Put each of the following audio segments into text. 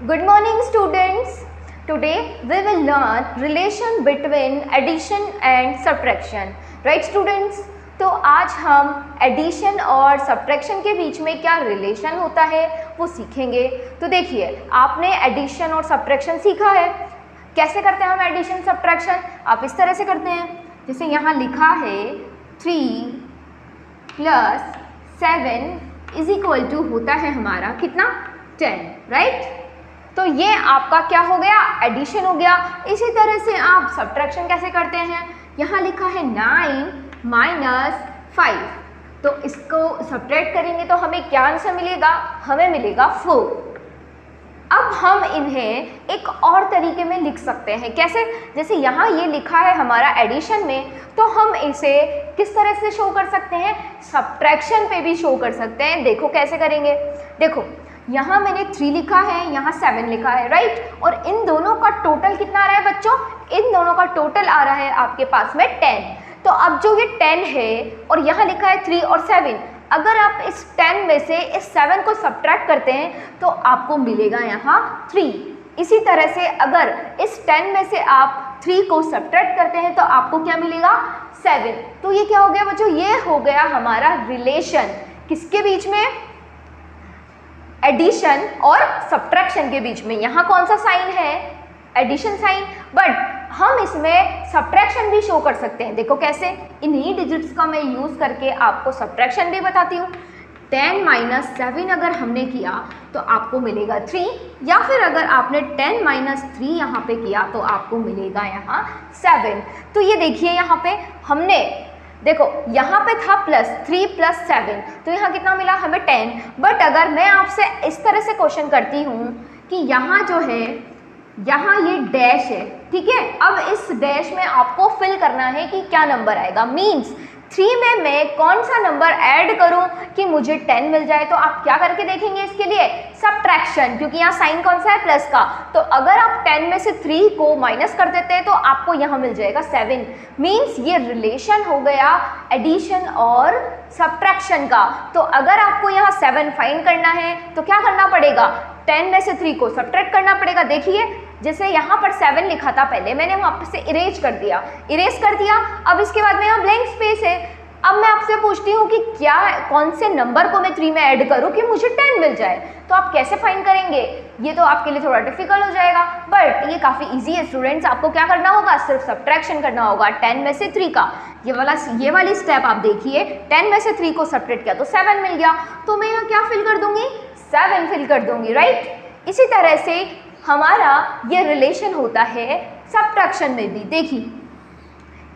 Good morning students. Today we will learn relation between addition and subtraction. Right students? तो आज हम addition और subtraction के बीच में क्या रिलेशन होता है वो सीखेंगे। तो देखिए, आपने एडिशन और सब्ट्रैक्शन सीखा है। कैसे करते हैं हम एडिशन सब्ट्रैक्शन? आप इस तरह से करते हैं, जैसे यहाँ लिखा है 3 + 7 = होता है हमारा कितना 10, राइट। तो ये आपका क्या हो गया, एडिशन हो गया। इसी तरह से आप सब्ट्रैक्शन कैसे करते हैं, यहाँ लिखा है 9 - 5, तो इसको सब्ट्रैक्ट करेंगे तो हमें क्या आंसर मिलेगा, हमें मिलेगा 4। अब हम इन्हें एक और तरीके में लिख सकते हैं। कैसे? जैसे यहाँ ये लिखा है हमारा एडिशन में, तो हम इसे किस तरह से शो कर सकते हैं, सब्ट्रैक्शन पे भी शो कर सकते हैं। देखो कैसे करेंगे। देखो यहाँ मैंने 3 लिखा है, यहाँ 7 लिखा है, राइट। और इन दोनों का टोटल कितना आ रहा है बच्चों, इन दोनों का टोटल आ रहा है आपके पास में 10। तो अब जो ये 10 है और यहाँ लिखा है 3 और 7, अगर आप इस 10 में से इस 7 को सब्ट्रैक्ट करते हैं तो आपको मिलेगा यहाँ 3। इसी तरह से अगर इस 10 में से आप 3 को सब्ट्रैक्ट करते हैं तो आपको क्या मिलेगा, 7। तो ये क्या हो गया बच्चों, ये हो गया हमारा रिलेशन किसके बीच में, एडिशन और सब्ट्रैक्शन के बीच में। यहाँ कौन सा साइन है, एडिशन साइन, बट हम इसमें सब्ट्रैक्शन भी शो कर सकते हैं। देखो कैसे, इन्हीं डिजिट्स का मैं यूज़ करके आपको सब्ट्रैक्शन भी बताती हूँ। 10 - 7 अगर हमने किया तो आपको मिलेगा 3, या फिर अगर आपने 10 - 3 यहाँ पे किया तो आपको मिलेगा यहाँ 7। तो ये देखिए यहाँ पे हमने, देखो यहाँ पे था +3 + 7, तो यहाँ कितना मिला हमें 10। बट अगर मैं आपसे इस तरह से क्वेश्चन करती हूँ कि यहाँ जो है, यहाँ ये डैश है, ठीक है। अब इस डैश में आपको फिल करना है कि क्या नंबर आएगा। मीन्स 3 में मैं कौन सा नंबर ऐड करूं कि मुझे 10 मिल जाए। तो आप क्या करके देखेंगे इसके लिए, सब्ट्रैक्शन, क्योंकि यहाँ साइन कौन सा है, प्लस का। तो अगर आप 10 में से 3 को माइनस कर देते हैं तो आपको यहाँ मिल जाएगा 7। मीन्स ये रिलेशन हो गया एडिशन और सब्ट्रैक्शन का। तो अगर आपको यहाँ 7 फाइंड करना है तो क्या करना पड़ेगा, 10 में से 3 को सब्ट्रैक्ट करना पड़ेगा। देखिए जैसे यहाँ पर 7 लिखा था पहले, मैंने वहाँ पर से इरेज कर दिया। अब इसके बाद में यहाँ ब्लैंक स्पेस है। अब मैं आपसे पूछती हूँ कि क्या, कौन से नंबर को मैं 3 में ऐड करूँ कि मुझे 10 मिल जाए। तो आप कैसे फाइंड करेंगे, ये तो आपके लिए थोड़ा डिफिकल्ट हो जाएगा, बट ये काफ़ी इजी है स्टूडेंट्स। आपको क्या करना होगा, सिर्फ सब्ट्रैक्शन करना होगा 10 में से 3 का। ये वाली स्टेप आप देखिए, 10 में से 3 को सब्ट्रैक्ट किया तो 7 मिल गया। तो मैं यहाँ क्या फिल कर दूंगी, 7 फिल कर दूंगी, राइट। इसी तरह से हमारा ये रिलेशन होता है सब्ट्रैक्शन में भी। देखिए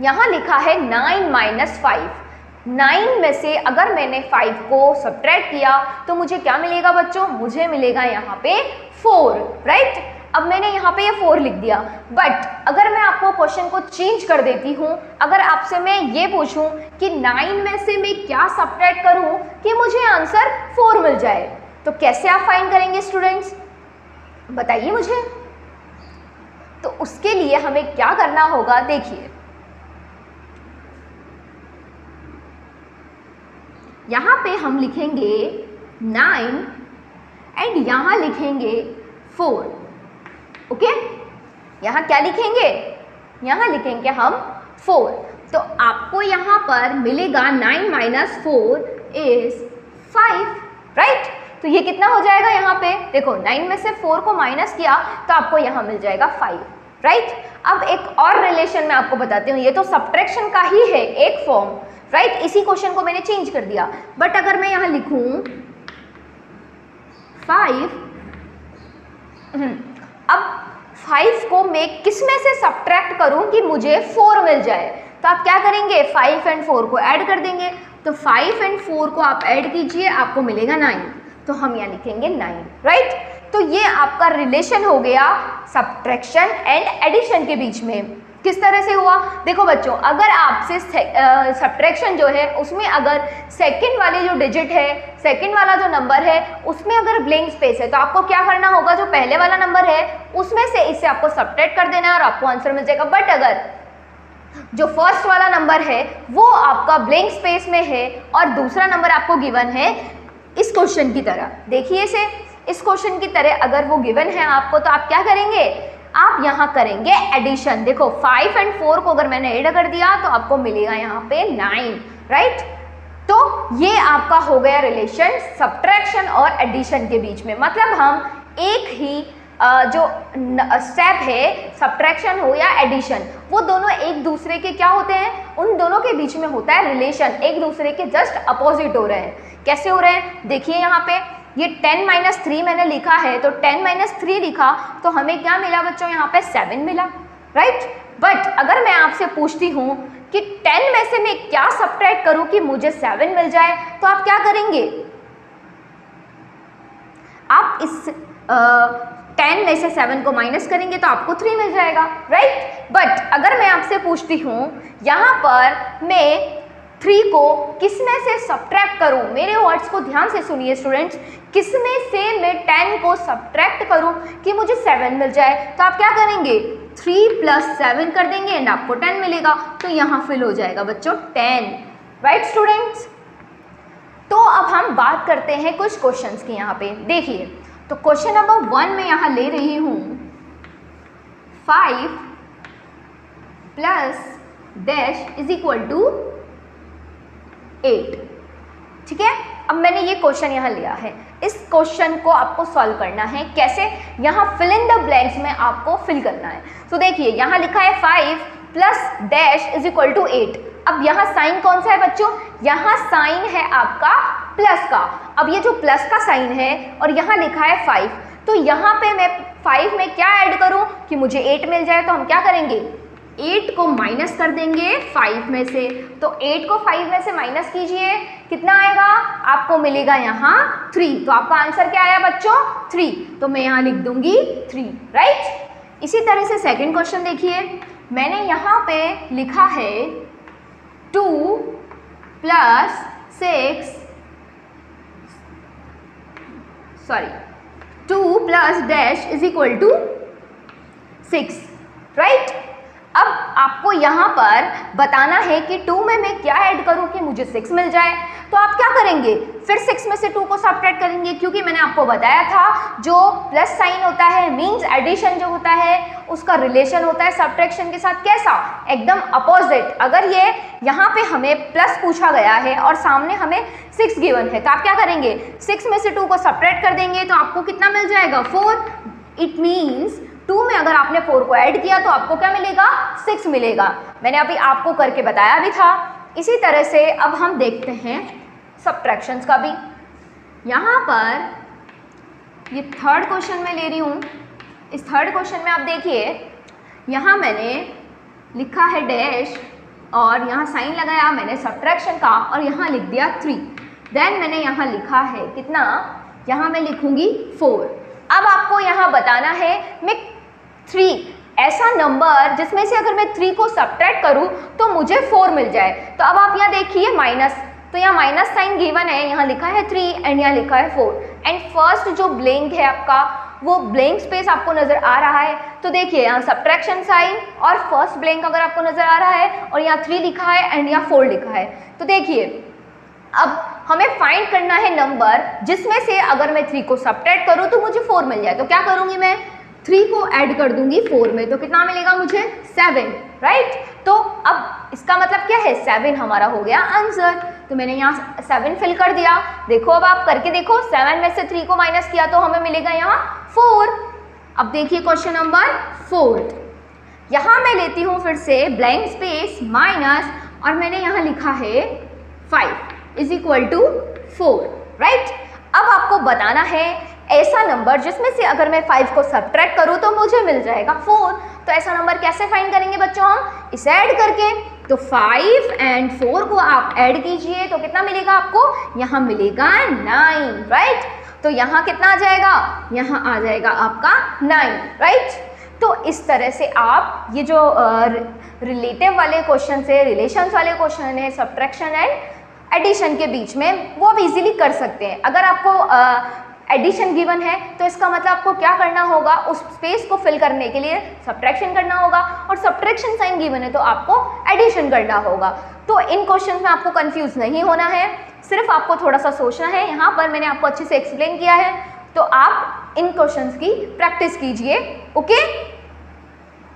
यहाँ लिखा है 9 - 5। 9 में से अगर मैंने 5 को सब्ट्रैक्ट किया तो मुझे क्या मिलेगा बच्चों, मुझे मिलेगा यहाँ पे 4, राइट। अब मैंने यहाँ पे ये 4 लिख दिया, बट अगर मैं आपको क्वेश्चन को चेंज कर देती हूँ, अगर आपसे मैं ये पूछूं कि 9 में से मैं क्या सब्ट्रैक्ट करूँ कि मुझे आंसर 4 मिल जाए, तो कैसे आप फाइंड करेंगे स्टूडेंट्स, बताइए मुझे। तो उसके लिए हमें क्या करना होगा, देखिए यहाँ पे हम लिखेंगे 9 एंड यहाँ लिखेंगे 4, ओके। यहाँ क्या लिखेंगे, यहाँ लिखेंगे हम 4। तो आपको यहाँ पर मिलेगा 9 - 4 = 5, राइट। तो ये कितना हो जाएगा, यहाँ पे देखो 9 में से 4 को माइनस किया तो आपको यहाँ मिल जाएगा 5, राइट। अब एक और रिलेशन मैं आपको बताती हूँ, ये तो सब्ट्रैक्शन का ही है एक फॉर्म, राइट। इसी क्वेश्चन को मैंने चेंज कर दिया, बट अगर मैं यहाँ लिखूँ 5, अब 5 को मैं किस में से सब्ट्रैक्ट करूँ कि मुझे 4 मिल जाए। तो आप क्या करेंगे, 5 और 4 को ऐड कर देंगे। तो 5 और 4 को आप ऐड कीजिए, आपको मिलेगा 9। तो हम यहाँ लिखेंगे 9, राइट। तो ये आपका रिलेशन हो गया सब्ट्रैक्शन एंड एडिशन के बीच में। किस तरह से हुआ, देखो बच्चों, अगर आपसे सब्ट्रैक्शन जो है उसमें अगर सेकंड वाली जो डिजिट है, सेकंड वाला जो नंबर है उसमें अगर ब्लैंक स्पेस है तो आपको क्या करना होगा, जो पहले वाला नंबर है उसमें से इसे आपको सब्ट्रैक्ट कर देना है और आपको आंसर मिल जाएगा। बट अगर जो फर्स्ट वाला नंबर है वो आपका ब्लैंक स्पेस में है और दूसरा नंबर आपको गिवन है इस क्वेश्चन की तरह, देखिए इसे, इस क्वेश्चन की तरह अगर वो गिवन है आपको तो आप क्या करेंगे, आप यहाँ करेंगे एडिशन। देखो 5 और 4 को अगर मैंने ऐड कर दिया तो आपको मिलेगा यहाँ पे 9, राइट। तो ये आपका हो गया रिलेशन सब्ट्रैक्शन और एडिशन के बीच में। मतलब हम एक ही जो स्टेप है सब्ट्रैक्शन हो या एडिशन, वो दोनों एक दूसरे के क्या होते हैं, उन दोनों के बीच में होता है रिलेशन, एक दूसरे के जस्ट अपोजिट हो रहे हैं। कैसे हो रहे हैं, देखिए यहाँ पे ये 10 - 3 मैंने लिखा है, तो 10 - 3 लिखा तो हमें क्या मिला बच्चों, यहाँ पे 7 मिला, राइट। बट अगर मैं आपसे पूछती हूँ कि 10 में से मैं क्या सब्ट्रैक्ट करूँ कि मुझे 7 मिल जाए, तो आप क्या करेंगे, आप इस 10 में से 7 को माइनस करेंगे तो आपको 3 मिल जाएगा, राइट। बट अगर मैं आपसे पूछती हूँ यहाँ पर मैं 3 को किस में से सब्ट्रैक्ट करूँ, मेरे वर्ड्स को ध्यान से सुनिए स्टूडेंट्स, किस में से मैं 10 को सब्ट्रैक्ट करूँ कि मुझे 7 मिल जाए, तो आप क्या करेंगे, 3 + 7 कर देंगे एंड आपको 10 मिलेगा। तो यहाँ फिल हो जाएगा बच्चों 10, राइट स्टूडेंट्स। तो अब हम बात करते हैं कुछ क्वेश्चंस की। यहाँ पे देखिए, तो क्वेश्चन नंबर 1 में यहाँ ले रही हूँ 5 + डैश = 8, ठीक है। अब मैंने ये क्वेश्चन यहाँ लिया है, इस क्वेश्चन को आपको सॉल्व करना है। कैसे, यहाँ फिल इन द ब्लैंक्स में आपको फिल करना है। तो देखिए यहाँ लिखा है 5 + डैश = 8। अब यहाँ साइन कौन सा है बच्चों, यहाँ साइन है आपका प्लस का। अब ये जो प्लस का साइन है और यहाँ लिखा है 5, तो यहाँ पे मैं 5 में क्या ऐड करूँ कि मुझे 8 मिल जाए, तो हम क्या करेंगे, 8 को माइनस कर देंगे 5 में से। तो 8 को 5 में से माइनस कीजिए, कितना आएगा, आपको मिलेगा यहाँ 3। तो आपका आंसर क्या आया बच्चों, 3। तो मैं यहाँ लिख दूंगी 3, राइट। इसी तरह से सेकंड क्वेश्चन देखिए, मैंने यहाँ पे लिखा है 2 + डैश = 6, राइट। अब आपको यहाँ पर बताना है कि 2 में मैं क्या ऐड करूँ कि मुझे 6 मिल जाए। तो आप क्या करेंगे, फिर 6 में से 2 को सब्ट्रैक्ट करेंगे, क्योंकि मैंने आपको बताया था जो प्लस साइन होता है मींस एडिशन जो होता है उसका रिलेशन होता है सब्ट्रैक्शन के साथ, कैसा, एकदम अपोजिट। अगर ये यहाँ पे हमें प्लस पूछा गया है और सामने हमें 6 गिवन है, तो आप क्या करेंगे, 6 में से 2 को सब्ट्रैक्ट कर देंगे तो आपको कितना मिल जाएगा, 4। इट मीन्स 2 में अगर आपने 4 को ऐड किया तो आपको क्या मिलेगा, 6 मिलेगा। मैंने अभी आपको करके बताया भी था। इसी तरह से अब हम देखते हैं सब्ट्रैक्शंस का भी। यहाँ पर ये थर्ड क्वेश्चन में ले रही हूँ। इस थर्ड क्वेश्चन में आप देखिए, यहाँ मैंने लिखा है डैश और यहाँ साइन लगाया मैंने सब्ट्रैक्शन का और यहाँ लिख दिया 3। देन मैंने यहाँ लिखा है कितना, यहाँ मैं लिखूँगी 4। अब आपको यहाँ बताना है मैं 3 ऐसा नंबर जिसमें से अगर मैं 3 को सब्ट्रैक्ट करूँ तो मुझे 4 मिल जाए। तो अब आप यहाँ देखिए माइनस, तो यहाँ माइनस साइन गिवन है, यहाँ लिखा है 3 एंड यहाँ लिखा है 4 एंड फर्स्ट जो ब्लैंक है आपका वो ब्लैंक स्पेस आपको नजर आ रहा है। तो देखिए यहाँ सब्ट्रैक्शन साइन और फर्स्ट ब्लैंक अगर आपको नजर आ रहा है और यहाँ 3 लिखा है एंड यहाँ 4 लिखा है। तो देखिए अब हमें फाइंड करना है नंबर जिसमें से अगर मैं 3 को सब्ट्रैक्ट करूँ तो मुझे 4 मिल जाए। तो क्या करूँगी मैं, 3 को ऐड कर दूंगी 4 में, तो कितना मिलेगा मुझे 7, राइट। तो अब इसका मतलब क्या है, 7 हमारा हो गया आंसर। तो मैंने यहाँ 7 फिल कर दिया। देखो अब आप करके देखो, 7 में से 3 को माइनस किया तो हमें मिलेगा यहाँ 4। अब देखिए क्वेश्चन नंबर 4, यहाँ मैं लेती हूँ फिर से ब्लैंक स्पेस माइनस और मैंने यहाँ लिखा है 5 = 4, राइट। अब आपको बताना है ऐसा नंबर जिसमें से अगर मैं 5 को सब्ट्रैक्ट करूँ तो मुझे मिल जाएगा 4। तो ऐसा नंबर कैसे फाइंड करेंगे बच्चों, हम इसे ऐड करके। तो 5 एंड 4 को आप ऐड कीजिए तो कितना मिलेगा आपको, यहाँ मिलेगा 9, राइट। तो यहाँ कितना आ जाएगा, यहाँ आ जाएगा आपका 9, राइट। तो इस तरह से आप ये जो रिलेटिव वाले क्वेश्चन है, रिलेशंस वाले क्वेश्चन है सब्ट्रैक्शन एंड एडिशन के बीच में, वो आप इजीली कर सकते हैं। अगर आपको एडिशन गिवन है तो इसका मतलब आपको क्या करना होगा, उस स्पेस को फिल करने के लिए सब्ट्रैक्शन करना होगा और सब्ट्रैक्शन साइन गिवन है तो आपको एडिशन करना होगा। तो इन क्वेश्चंस में आपको कंफ्यूज नहीं होना है, सिर्फ आपको थोड़ा सा सोचना है। यहाँ पर मैंने आपको अच्छे से एक्सप्लेन किया है, तो आप इन क्वेश्चंस की प्रैक्टिस कीजिए। ओके।